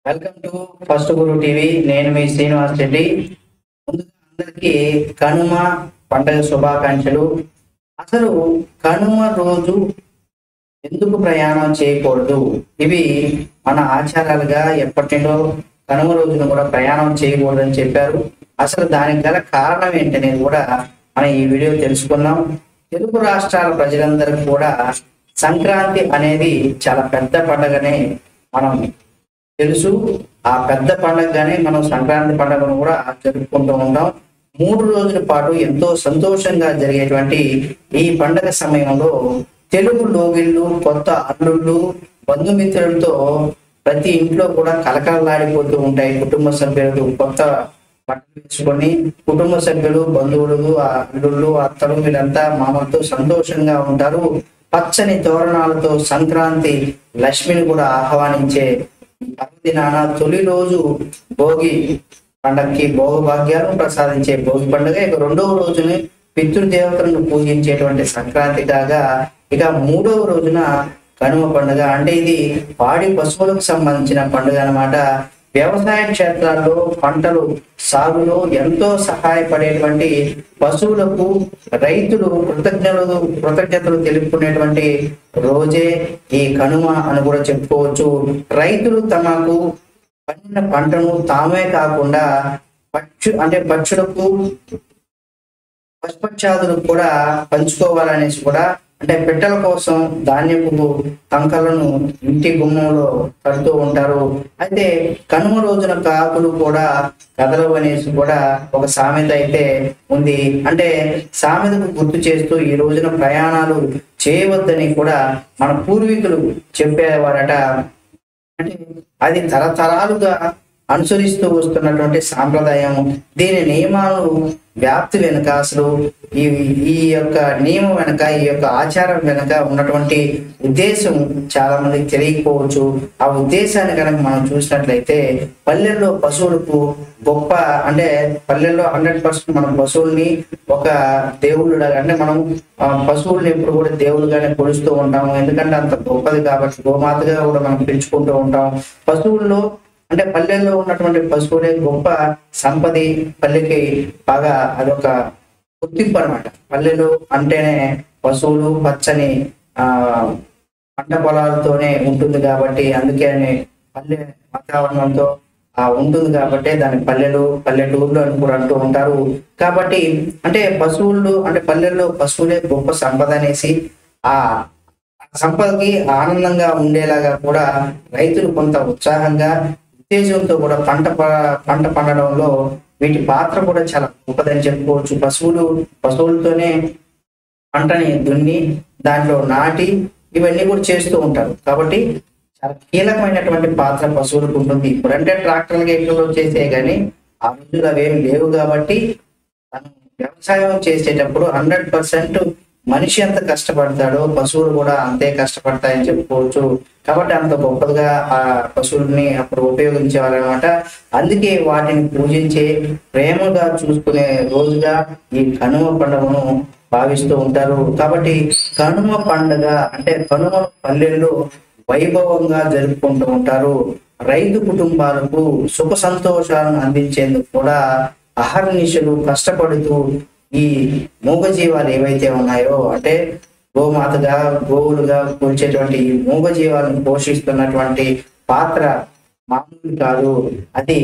Welcome to first Guru TV. నేను మీ శ్రీనివాస్ రెడ్డి. ముందుగా అందరికీ కనుమ పండుగ శుభాకాంక్షలు. అసలు కనుమ రోజు ఎందుకు ప్రయాణం చేయకూడదు? ఇవి మన ఆచారాలుగా ఎప్పటిలో కనుమ రోజున కూడా ప్రయాణం చేయకూడదని చెప్పారు. అసలు దానికి గల కారణం ఏంటనేది కూడా మనం ఈ వీడియో తెలుసుకున్నాం. తెలుగు రాష్ట్రాల ప్రజలందరికీ కూడా సంక్రాంతి అనేది చాలా పెద్ద పండుగనే మనం తెలుసు. ఆ పెద్ద పండుగగానే మనం సంక్రాంతి పండుగను కూడా జరుపుకుంటూ ఉంటాం. 3 రోజుల పాటు ఎంతో సంతోషంగా జరిగేటువంటి ఈ పండుగ సమయంలో తెలుగు లోగిళ్ళు, కొత్త అల్లుళ్ళు, బంధుమిత్రులతో ప్రతి ఇంట్లో కూడా కలకలలాడిపోతూ ఉంటాయి. కుటుంబ సభ్యులు కొత్త బట్టలు వేసుకొని కుటుంబ సభ్యులు, బంధువులు, అల్లుళ్ళు, అత్తలు వీళ్ళంతా మామలతో సంతోషంగా ఉంటారు. పచ్చని తోరణాలతో సంక్రాంతి లక్ష్మిని కూడా ఆహ్వానించే పర్వదినాన తొలి రోజు భోగి పండగకి భోగభాగ్యాలను ప్రసాదించే భోగి పండుగ. ఇక 2వ రోజుని పితృదేవతలను పూజించేటువంటి సంక్రాంతి కాగా, ఇక 3వ రోజున కనుమ పండుగ. అంటే ఇది పాడి పశువులకు సంబంధించిన పండుగ అన్నమాట. వ్యవసాయ క్షేత్రాల్లో పంటలు సాగులో ఎంతో సహాయపడేటువంటి పశువులకు రైతులు కృతజ్ఞతలు తెలుపుకునేటువంటి రోజే ఈ కనుమ అని కూడా చెప్పుకోవచ్చు. రైతులు తమకు పండిన పంటను తామే కాకుండా పక్షులకు పశుపక్షాదులకు కూడా పంచుకోవాలనేసి కూడా, అంటే పిట్టల కోసం ధాన్యపు కంకలను ఇంటి గుమ్మంలో కడుతూ ఉంటారు. అయితే కనుమ రోజున కాకులు కూడా కదలవు అనేసి కూడా ఒక సామెత అయితే ఉంది. అంటే సామెతకు గుర్తు చేస్తూ ఈ రోజున ప్రయాణాలు చేయవద్దని కూడా మన పూర్వీకులు చెప్పేవారట. అంటే అది తరతరాలుగా అనుసరిస్తూ వస్తున్నటువంటి సాంప్రదాయం. దీని నియమాలు వ్యాప్తి వెనుక, అసలు ఈ యొక్క నియమం వెనక, ఈ యొక్క ఆచారం వెనక ఉన్నటువంటి ఉద్దేశం చాలా మందికి తెలియకపోవచ్చు. ఆ ఉద్దేశాన్ని కనుక మనం చూసినట్లయితే, పల్లెల్లో పశువులకు గొప్ప, అంటే పల్లెల్లో 100% మనం పశువుల్ని ఒక దేవుళ్ళుగా, అంటే మనం పశువుల్ని ఎప్పుడు కూడా దేవుళ్ళుగానే కొలుస్తూ ఉంటాము. ఎందుకంటే అంత గొప్పది కాబట్టి గోమాతగా కూడా మనం పెంచుకుంటూ ఉంటాం. పశువుల్లో, అంటే పల్లెల్లో ఉన్నటువంటి పశువులే గొప్ప సంపది. పల్లెకి బాగా అదొక గుర్తింపు అనమాట. పల్లెలు అంటేనే పశువులు, పచ్చని పంట పొలాలతోనే ఉంటుంది కాబట్టి, అందుకే పల్లె వాతావరణంతో ఉంటుంది కాబట్టి దాని పల్లెటూర్లు అని కూడా అంటూ ఉంటారు. కాబట్టి అంటే పశువులు, అంటే పల్లెల్లో పశువులే గొప్ప సంపద అనేసి, ఆ సంపదకి ఆనందంగా ఉండేలాగా కూడా రైతులు కొంత ఉత్సాహంగా, ఉత్తేజంతో కూడా పంట పండడంలో వీటి పాత్ర కూడా చాలా గొప్పదని చెప్పుకోవచ్చు. పశువులతోనే పంటని దున్ని దాంట్లో నాటి ఇవన్నీ కూడా చేస్తూ ఉంటారు. కాబట్టి చాలా కీలకమైనటువంటి పాత్ర పశువులకు ఉంటుంది. ఇప్పుడంటే ట్రాక్టర్లు గేట్లలో చేసే కానీ ఆ రోజులు అవేమి లేవు కాబట్టి వ్యవసాయం చేసేటప్పుడు 100% మనిషి ఎంత కష్టపడతాడో పశువులు కూడా అంతే కష్టపడతాయని చెప్పుకోవచ్చు. కాబట్టి అంత గొప్పగా ఆ పశువుల్ని అప్పుడు ఉపయోగించేవారనమాట. అందుకే వాటిని పూజించే, ప్రేమగా చూసుకునే రోజుగా ఈ కనుమ పండుగను భావిస్తూ ఉంటారు. కాబట్టి కనుమ పండుగ అంటే కనుమను పల్లెల్లో వైభవంగా జరుపుకుంటూ ఉంటారు. రైతు కుటుంబాలకు సుఖ సంతోషాలను అందించేందుకు కూడా అహర్నిశలు కష్టపడుతూ ఈ మూగజీవాలు ఏవైతే ఉన్నాయో, అంటే గోమాతగా, గోవులుగా కూర్చేటువంటి ఈ మూగజీవాలను పోషిస్తున్నటువంటి పాత్ర మామూలు కాదు. అది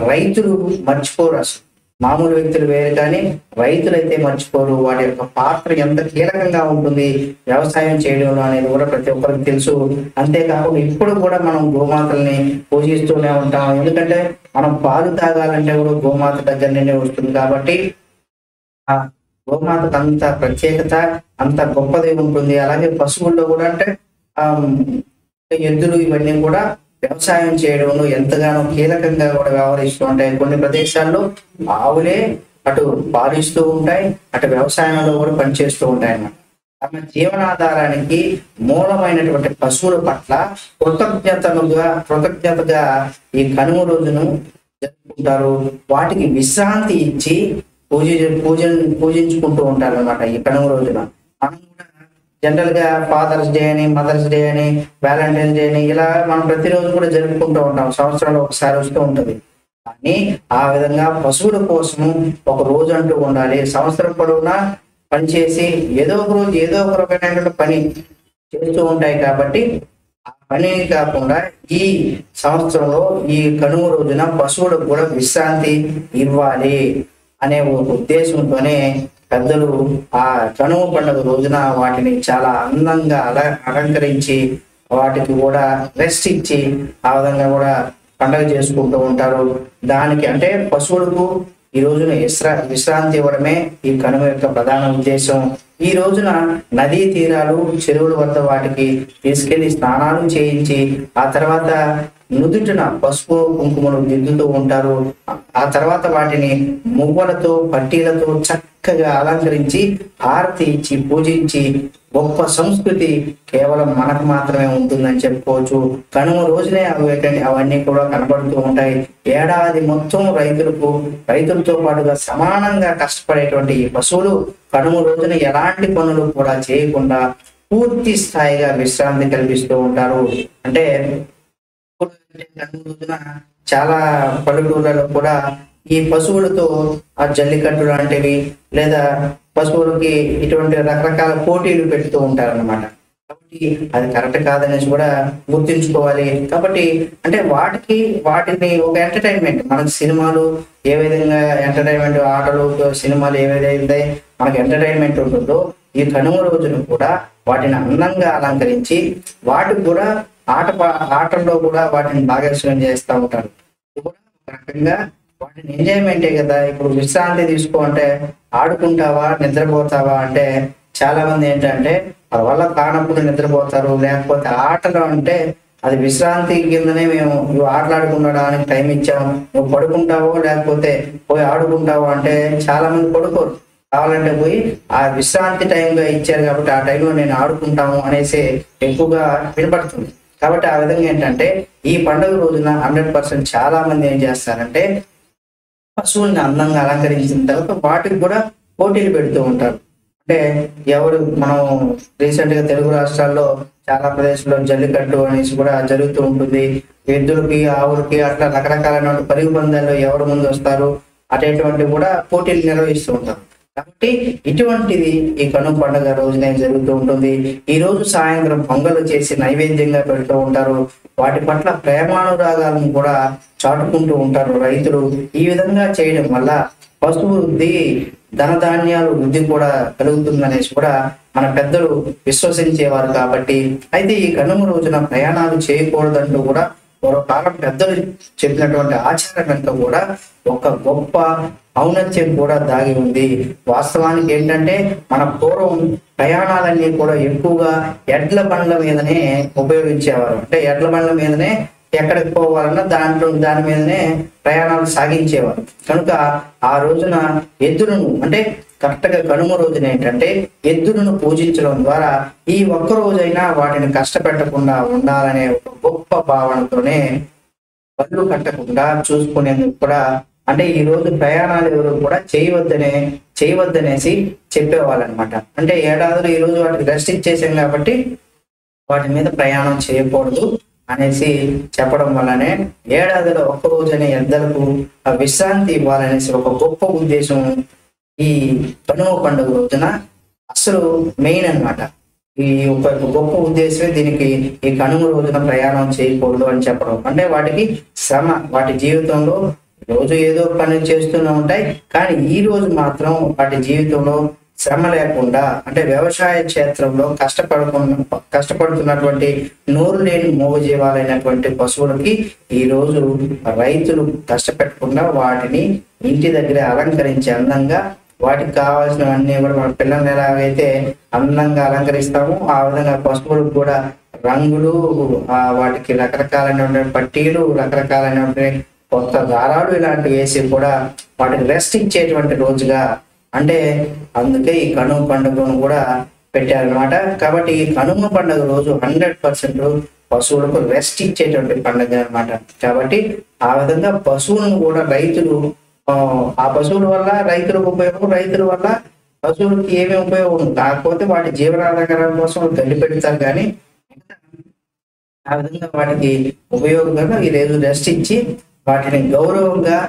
రైతులు మర్చిపోరు. అసలు మామూలు వ్యక్తులు వేరు కానీ రైతులైతే మర్చిపోరు. వాటి యొక్క పాత్ర ఎంత కీలకంగా ఉంటుంది వ్యవసాయం చేయడంలో అనేది కూడా ప్రతి ఒక్కరికి తెలుసు. అంతేకాకుండా ఇప్పుడు కూడా మనం గోమాతల్ని పూజిస్తూనే ఉంటాం. ఎందుకంటే మనం పాలు తాగాలంటే కూడా గోమాత దగ్గర నుండి వస్తుంది కాబట్టి ఆ గోమాతకు అంత ప్రత్యేకత, అంత గొప్పది ఉంటుంది. అలాగే పశువుల్లో కూడా, అంటే ఎద్దులు ఇవన్నీ కూడా వ్యవసాయం చేయడంలో ఎంతగానో కీలకంగా కూడా వ్యవహరిస్తూ ఉంటాయి. కొన్ని ప్రదేశాల్లో ఆవులే అటు పాలిస్తూ ఉంటాయి, అటు వ్యవసాయంలో కూడా పనిచేస్తూ ఉంటాయి అన్నమాట. తమ జీవనాధారానికి మూలమైనటువంటి పశువుల పట్ల కృతజ్ఞతగా ఈ కనుమ రోజును జరుపుకుంటారు. వాటికి విశ్రాంతి ఇచ్చి పూజించుకుంటూ ఉంటారు అనమాట. ఈ కనుమ రోజున మనం కూడా జనరల్ గా ఫాదర్స్ డే అని, మదర్స్ డే అని, వ్యాలంటైన్స్ డే అని ఇలా మనం ప్రతిరోజు కూడా జరుపుకుంటూ ఉంటాం, సంవత్సరంలో ఒకసారి వస్తూ ఉంటుంది. కానీ ఆ విధంగా పశువుల కోసం ఒక రోజు అంటూ ఉండాలి. సంవత్సరం పొడవునా పనిచేసి ఏదో ఒక రోజు ఏదో ఒక రకమైనటువంటి పని చేస్తూ ఉంటాయి కాబట్టి ఆ పని కాకుండా ఈ సంవత్సరంలో ఈ కనుమ రోజున పశువులకు కూడా విశ్రాంతి ఇవ్వాలి అనే ఒక ఉద్దేశంతోనే పెద్దలు ఆ కనుమ పండుగ రోజున వాటిని చాలా అందంగా అలంకరించి వాటికి కూడా రెస్ట్ ఇచ్చి ఆ విధంగా కూడా పండుగ చేసుకుంటూ ఉంటారు. దానికి అంటే పశువులకు ఈ రోజున విశ్రాంతి ఇవ్వడమే ఈ కనుమ యొక్క ప్రధాన ఉద్దేశం. ఈ రోజున నదీ తీరాలు, చెరువుల వద్ద వాటికి తీసుకెళ్లి స్నానాలు చేయించి ఆ తర్వాత నుదుటిన పసుపు కుంకుమలు దిద్దుతూ ఉంటారు. ఆ తర్వాత వాటిని మువ్వలతో పట్టీలతో చక్కగా అలంకరించి హారతి ఇచ్చి పూజించి గొప్ప సంస్కృతి కేవలం మనకు మాత్రమే ఉంటుందని చెప్పుకోవచ్చు. కనుమ రోజునే అవన్నీ కూడా కనబడుతూ ఉంటాయి. ఏడాది మొత్తం రైతులతో పాటుగా సమానంగా కష్టపడేటువంటి ఈ పశువులు కనుమ రోజున ఎలాంటి పనులు కూడా చేయకుండా పూర్తి స్థాయిగా విశ్రాంతి కల్పిస్తూ ఉంటారు. అంటే కనుమ రోజున చాలా పల్లెటూళ్ళలో కూడా ఈ పశువులతో ఆ జల్లికట్టు లాంటివి లేదా పశువులకి ఇటువంటి రకరకాల పోటీలు పెడుతూ ఉంటారు అన్నమాట. కాబట్టి అది కరెక్ట్ కాదనేసి కూడా గుర్తుంచుకోవాలి. కాబట్టి అంటే వాటిని ఒక ఎంటర్టైన్మెంట్, మనకు సినిమాలు ఏ విధంగా ఎంటర్టైన్మెంట్, ఆటలు సినిమాలు ఏ విధంగా మనకు ఎంటర్టైన్మెంట్ ఉంటుందో ఈ కనుమ రోజున కూడా వాటిని అందంగా అలంకరించి వాటికి కూడా ఆటల్లో కూడా వాటిని భాగస్వామ్యం చేస్తూ ఉంటారు. ఇది కూడా ఒక రకంగా వాటిని ఎంజాయ్మెంటే కదా. ఇప్పుడు విశ్రాంతి తీసుకో అంటే ఆడుకుంటావా నిద్రపోతావా అంటే చాలా మంది ఏంటంటే వల్ల కానప్పుడు నిద్రపోతారు, లేకపోతే ఆటలు అంటే అది విశ్రాంతి కిందనే మేము నువ్వు ఆటలాడుకుండడానికి టైం ఇచ్చాము, నువ్వు పడుకుంటావో లేకపోతే పోయి ఆడుకుంటావో అంటే చాలా మంది పడుకోరు. కావాలంటే పోయి ఆ విశ్రాంతి టైంగా ఇచ్చారు కాబట్టి ఆ టైంలో నేను ఆడుకుంటాము అనేసి ఎక్కువగా వినపడుతుంది. కాబట్టి ఆ విధంగా ఏంటంటే ఈ పండుగ రోజున 100% చాలా మంది ఏం చేస్తారంటే పశువుల్ని అందంగా అలంకరించిన తర్వాత వాటికి కూడా పోటీలు పెడుతూ ఉంటారు. అంటే మనం రీసెంట్ గా తెలుగు రాష్ట్రాల్లో చాలా ప్రదేశాల్లో జల్లికట్టు అనేసి కూడా జరుగుతూ ఉంటుంది. ఎద్దులకి, ఆవులకి అట్లా రకరకాలైన పరుగు పందాల్లో ఎవరు ముందు వస్తారు అటువంటి కూడా పోటీలు నిర్వహిస్తూ ఉంటారు. కాబట్టి ఇటువంటిది ఈ కనుమ పండుగ రోజునే జరుగుతూ ఉంటుంది. ఈ రోజు సాయంత్రం పొంగలు చేసి నైవేద్యంగా పెడుతూ ఉంటారు. వాటి పట్ల ప్రేమానురాగాలను కూడా చాటుకుంటూ ఉంటారు రైతులు. ఈ విధంగా చేయడం వల్ల పశువు వృద్ధి, ధనధాన్యాలు వృద్ధి కూడా కలుగుతుందనేసి కూడా మన పెద్దలు విశ్వసించేవారు. కాబట్టి అయితే ఈ కనుమ రోజున ప్రయాణాలు చేయకూడదంటూ కూడా పూర్వకాలం పెద్దలు చెప్పినటువంటి ఆచారం వెనుక కూడా ఒక గొప్ప ఔన్నత్యం కూడా దాగి ఉంది. వాస్తవానికి ఏంటంటే మన పూర్వం ప్రయాణాలన్నీ కూడా ఎక్కువగా ఎడ్ల బండ్ల మీదనే ఉపయోగించేవారు. అంటే ఎడ్ల బండ్ల మీదనే ఎక్కడికి పోవాలన్నా దాని మీదనే ప్రయాణాలు సాగించేవారు. కనుక ఆ రోజున ఎద్దులను అంటే కరెక్ట్ గా కనుమ రోజున ఏంటంటే ఎద్దులను పూజించడం ద్వారా ఈ ఒక్క రోజైనా వాటిని కష్టపెట్టకుండా ఉండాలనే ఒక గొప్ప భావనతోనే పళ్ళు కట్టకుండా చూసుకునేందుకు కూడా అంటే ఈ రోజు ప్రయాణాలు ఎవరు కూడా చేయవద్దనేసి చెప్పేవాళ్ళనమాట. అంటే ఏడాదిలో ఈ రోజు వాటికి రెస్ట్ ఇచ్చేసాం కాబట్టి వాటి మీద ప్రయాణం చేయకూడదు అనేసి చెప్పడం వల్లనే ఏడాదిలో ఒక్క రోజునే ఎద్దలకు విశ్రాంతి ఇవ్వాలనేసి ఒక గొప్ప ఉద్దేశం ఈ కనుమ పండుగ రోజున అసలు మెయిన్ అన్నమాట. ఈ ఒక గొప్ప ఉద్దేశమే దీనికి ఈ కనుమ రోజున ప్రయాణం చేయకూడదు అని చెప్పడం. అంటే వాటికి శ్రమ, వాటి జీవితంలో రోజు ఏదో పని చేస్తూనే ఉంటాయి, కానీ ఈ రోజు మాత్రం వాటి జీవితంలో శ్రమ లేకుండా అంటే వ్యవసాయ క్షేత్రంలో కష్టపడుతున్నటువంటి నోరు లేని మూగజీవాలైనటువంటి పశువులకి ఈ రోజు రైతులు కష్టపెట్టకుండా వాటిని ఇంటి దగ్గర అలంకరించి అందంగా వాటికి కావాల్సినవన్నీ కూడా మన పిల్లల్ని ఎలాగైతే అందంగా అలంకరిస్తామో ఆ విధంగా పశువులకు కూడా రంగులు, వాటికి రకరకాలైనటువంటి పట్టీలు, రకరకాలైనటువంటి కొత్త దారాలు ఇలాంటివి వేసి కూడా వాటికి రెస్ట్ ఇచ్చేటువంటి రోజుగా అంటే అందుకే ఈ కనుమ పండుగను కూడా పెట్టారనమాట. కాబట్టి ఈ కనుమ పండుగ రోజు 100% పశువులకు రెస్ట్ ఇచ్చేటువంటి పండుగ అనమాట. కాబట్టి ఆ విధంగా పశువులను కూడా రైతులు ఆ పశువుల వల్ల రైతులకు ఉపయోగం, రైతుల వల్ల పశువులకి ఏమీ ఉపయోగం ఉండదు. కాకపోతే వాటి జీవనాధారం కోసం గడ్డి పెడతారు కానీ ఆ విధంగా వాటికి ఉపయోగంగా ఈ రోజు రెస్ట్ ఇచ్చి వాటిని గౌరవరీతిగా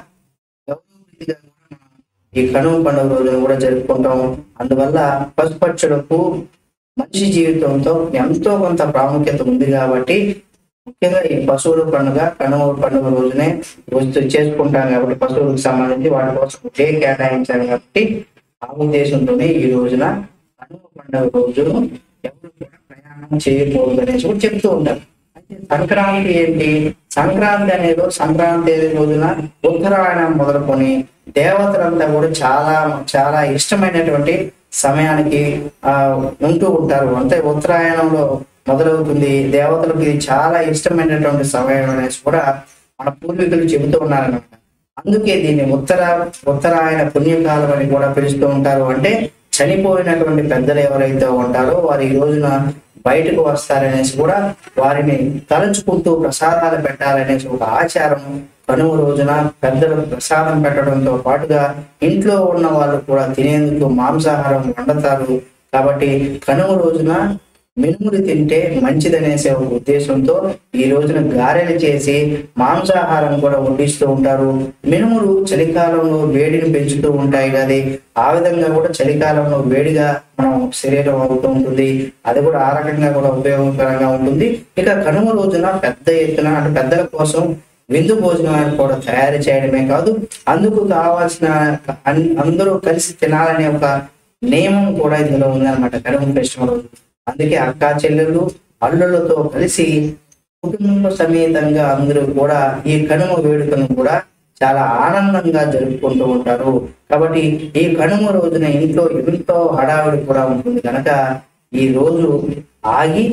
ఈ కనుమ పండుగ రోజున కూడా జరుపుకుంటాం. అందువల్ల పశుపక్షులకు మనిషి జీవితంతో ఎంతో కొంత ప్రాముఖ్యత ఉంది కాబట్టి ముఖ్యంగా ఈ పశువుల పండుగ కనుమ పండుగ రోజునే చేసుకుంటాం కాబట్టి పశువులకు సంబంధించి వాటి కోసం డే కేటాయించాలి కాబట్టి ఆ ఉద్దేశంతోనే ఈ రోజున కనుమ పండుగ రోజును ఎవరు కూడా ప్రయాణం చేయకూడదు అనేసి కూడా చెప్తూ ఉంటారు. అయితే సంక్రాంతి ఏంటి? సంక్రాంతి రోజున ఉత్తరాయణం మొదలుకొని దేవతలంతా కూడా చాలా చాలా ఇష్టమైనటువంటి సమయానికి ఉంటూ ఉంటారు. అంటే ఉత్తరాయణంలో మొదలవుతుంది. దేవతలకు ఇది చాలా ఇష్టమైనటువంటి సమయం అనేసి కూడా మన పూర్వీకులు చెబుతూ ఉన్నారన్నమాట. అందుకే దీన్ని ఉత్తరాయణ పుణ్యకాలం అని కూడా పిలుస్తూ ఉంటారు. అంటే చనిపోయినటువంటి పెద్దలు ఎవరైతే ఉంటారో వారు ఈ రోజున బయటకు వస్తారనేసి కూడా వారిని తలుచుకుంటూ ప్రసాదాలు పెట్టాలనేసి ఒక ఆచారం. కనుమ రోజున పెద్దలకు ప్రసాదం పెట్టడంతో పాటుగా ఇంట్లో ఉన్న వాళ్ళు కూడా తినేందుకు మాంసాహారం వండుతారు. కాబట్టి కనుమ రోజున మినుములు తింటే మంచిదనేసే ఒక ఉద్దేశంతో ఈ రోజున గారెలు చేసి మాంసాహారం కూడా వడ్డిస్తూ ఉంటారు. మినుములు చలికాలంలో వేడిని పెంచుతూ ఉంటాయి కదా, ఆ విధంగా కూడా చలికాలంలో వేడిగా మనం శరీరం అవుతూ ఉంటుంది. అది కూడా ఆ రకంగా కూడా ఉపయోగకరంగా ఉంటుంది. ఇక కనుమ రోజున పెద్ద ఎత్తున అంటే పెద్దల కోసం విందు భోజనాన్ని కూడా తయారు చేయడమే కాదు, అందుకు కావాల్సిన అందరూ కలిసి తినాలనే ఒక నియమం కూడా ఇందులో ఉందన్నమాట కనుమ ఫెస్టివల్ రోజు. అందుకే అక్కా చెల్లెళ్ళు అల్లులతో కలిసి కుటుంబ సమేతంగా అందరూ కూడా ఈ కనుమ వేడుకను కూడా చాలా ఆనందంగా జరుపుకుంటూ ఉంటారు. కాబట్టి ఈ కనుమ రోజున ఇంట్లో ఎంతో హడావిడి కూడా ఉంటుంది కనుక ఈ రోజు ఆగి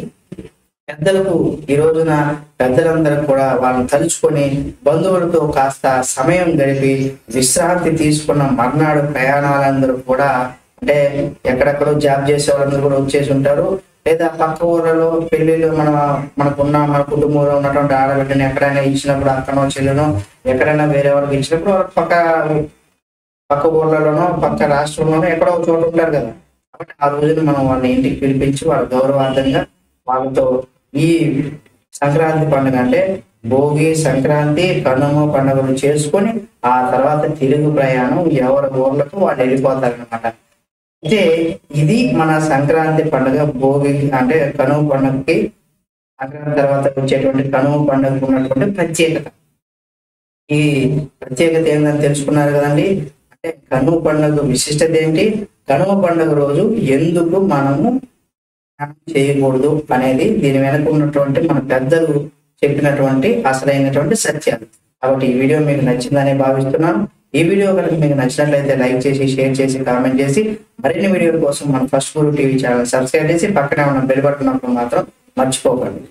పెద్దలకు ఈ రోజున పెద్దలందరూ కూడా వాళ్ళని తలుచుకొని బంధువులతో కాస్త సమయం గడిపి విశ్రాంతి తీసుకున్న మర్నాడు ప్రయాణాలందరూ కూడా అంటే ఎక్కడెక్కడో జాబ్ చేసే వాళ్ళందరూ కూడా వచ్చేసి ఉంటారు. లేదా పక్క ఊర్లలో పెళ్లిళ్ళు మన కుటుంబంలో ఉన్నటువంటి ఆడబిడ్డని ఎక్కడైనా ఇచ్చినప్పుడు అక్కనో చెల్లెనో ఎక్కడైనా వేరే వాళ్ళకి ఇచ్చినప్పుడు పక్క ఊర్లలోనో పక్క రాష్ట్రంలోనో ఎక్కడో ఒక చోట ఉంటారు కదా. కాబట్టి ఆ రోజున మనం వాళ్ళని ఇంటికి పిలిపించి వాళ్ళ గౌరవార్థంగా వాళ్ళతో ఈ సంక్రాంతి పండుగ అంటే భోగి, సంక్రాంతి, కనుమ పండుగలు చేసుకొని ఆ తర్వాత తిరుగు ప్రయాణం ఎవరి ఊర్లకు వాళ్ళు వెళ్ళిపోతారనమాట. అయితే ఇది మన సంక్రాంతి పండుగ. భోగి అంటే కనుమ పండుగకి సంక్రాంతి తర్వాత వచ్చేటువంటి కనుమ పండుగకు ఉన్నటువంటి ప్రత్యేకత. ఈ ప్రత్యేకత ఏందని తెలుసుకున్నారు కదండి. అంటే కనుమ పండుగ విశిష్టత ఏంటి, కనుమ పండుగ రోజు ఎందుకు మనము చేయకూడదు అనేది దీని వెనక ఉన్నటువంటి మన పెద్దలు చెప్పినటువంటి అసలైనటువంటి సత్యాలు. కాబట్టి ఈ వీడియో మీకు నచ్చిందని భావిస్తున్నాను. ఈ వీడియో కనుక మీకు నచ్చినట్లయితే లైక్ చేసి, షేర్ చేసి, కామెంట్ చేసి మరిన్ని వీడియోల కోసం మన ఫస్ట్ గురు టీవీ ఛానల్ సబ్స్క్రైబ్ చేసి పక్కనే ఉన్న బెల్ బటన్ మాత్రం మర్చిపోకండి.